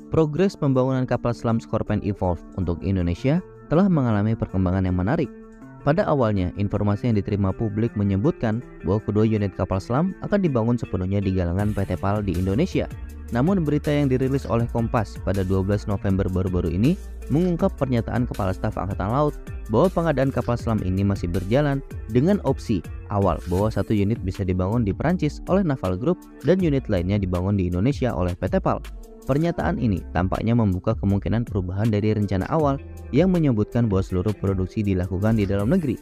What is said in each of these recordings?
Progres pembangunan kapal selam Scorpene Evolved untuk Indonesia telah mengalami perkembangan yang menarik. Pada awalnya, informasi yang diterima publik menyebutkan bahwa kedua unit kapal selam akan dibangun sepenuhnya di galangan PT PAL di Indonesia. Namun berita yang dirilis oleh Kompas pada 12 November baru-baru ini mengungkap pernyataan Kepala Staf Angkatan Laut bahwa pengadaan kapal selam ini masih berjalan dengan opsi awal bahwa satu unit bisa dibangun di Perancis oleh Naval Group dan unit lainnya dibangun di Indonesia oleh PT PAL. Pernyataan ini tampaknya membuka kemungkinan perubahan dari rencana awal yang menyebutkan bahwa seluruh produksi dilakukan di dalam negeri.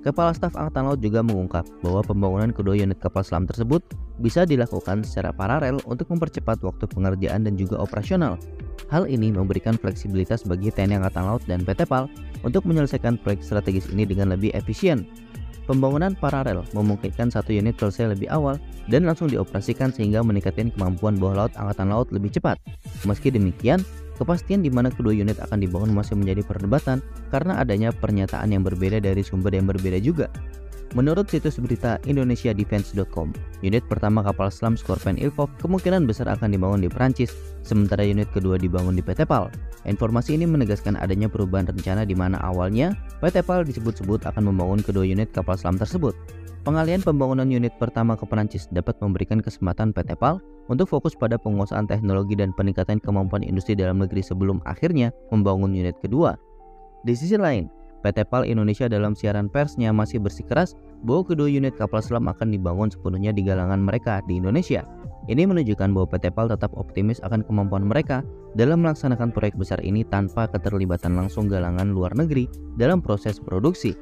Kepala Staf Angkatan Laut juga mengungkap bahwa pembangunan kedua unit kapal selam tersebut bisa dilakukan secara paralel untuk mempercepat waktu pengerjaan dan juga operasional. Hal ini memberikan fleksibilitas bagi TNI Angkatan Laut dan PT PAL untuk menyelesaikan proyek strategis ini dengan lebih efisien. Pembangunan paralel memungkinkan satu unit selesai lebih awal dan langsung dioperasikan sehingga meningkatkan kemampuan bawah laut Angkatan Laut lebih cepat. Meski demikian, kepastian di mana kedua unit akan dibangun masih menjadi perdebatan karena adanya pernyataan yang berbeda dari sumber yang berbeda juga. Menurut situs berita indonesiadefense.com, unit pertama kapal selam Scorpene Evolved kemungkinan besar akan dibangun di Perancis, sementara unit kedua dibangun di PT PAL. Informasi ini menegaskan adanya perubahan rencana di mana awalnya PT PAL disebut-sebut akan membangun kedua unit kapal selam tersebut. Pengalihan pembangunan unit pertama ke Perancis dapat memberikan kesempatan PT PAL untuk fokus pada penguasaan teknologi dan peningkatan kemampuan industri dalam negeri sebelum akhirnya membangun unit kedua. Di sisi lain, PT PAL Indonesia dalam siaran persnya masih bersikeras bahwa kedua unit kapal selam akan dibangun sepenuhnya di galangan mereka di Indonesia. Ini menunjukkan bahwa PT PAL tetap optimis akan kemampuan mereka dalam melaksanakan proyek besar ini tanpa keterlibatan langsung galangan luar negeri dalam proses produksi.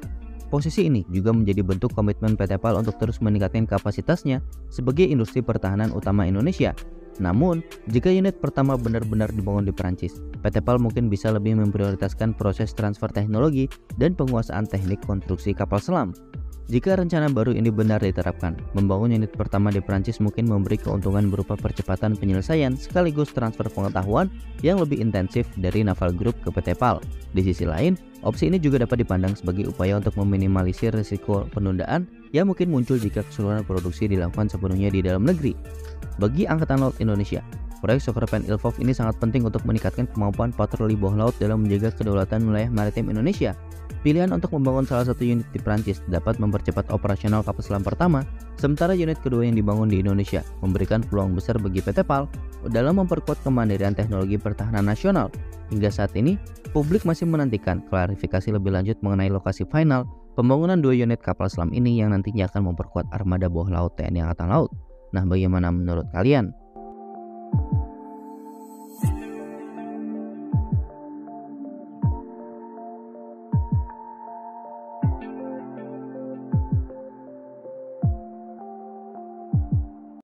Posisi ini juga menjadi bentuk komitmen PT PAL untuk terus meningkatkan kapasitasnya sebagai industri pertahanan utama Indonesia. Namun, jika unit pertama benar-benar dibangun di Perancis, PT PAL mungkin bisa lebih memprioritaskan proses transfer teknologi dan penguasaan teknik konstruksi kapal selam. Jika rencana baru ini benar diterapkan, membangun unit pertama di Perancis mungkin memberi keuntungan berupa percepatan penyelesaian sekaligus transfer pengetahuan yang lebih intensif dari Naval Group ke PT PAL. Di sisi lain, opsi ini juga dapat dipandang sebagai upaya untuk meminimalisir risiko penundaan yang mungkin muncul jika keseluruhan produksi dilakukan sepenuhnya di dalam negeri. Bagi Angkatan Laut Indonesia, proyek Scorpene Evolved ini sangat penting untuk meningkatkan kemampuan patroli bawah laut dalam menjaga kedaulatan wilayah maritim Indonesia. Pilihan untuk membangun salah satu unit di Prancis dapat mempercepat operasional kapal selam pertama, sementara unit kedua yang dibangun di Indonesia memberikan peluang besar bagi PT PAL dalam memperkuat kemandirian teknologi pertahanan nasional. Hingga saat ini, publik masih menantikan klarifikasi lebih lanjut mengenai lokasi final pembangunan dua unit kapal selam ini yang nantinya akan memperkuat armada bawah laut TNI Angkatan Laut. Nah, bagaimana menurut kalian?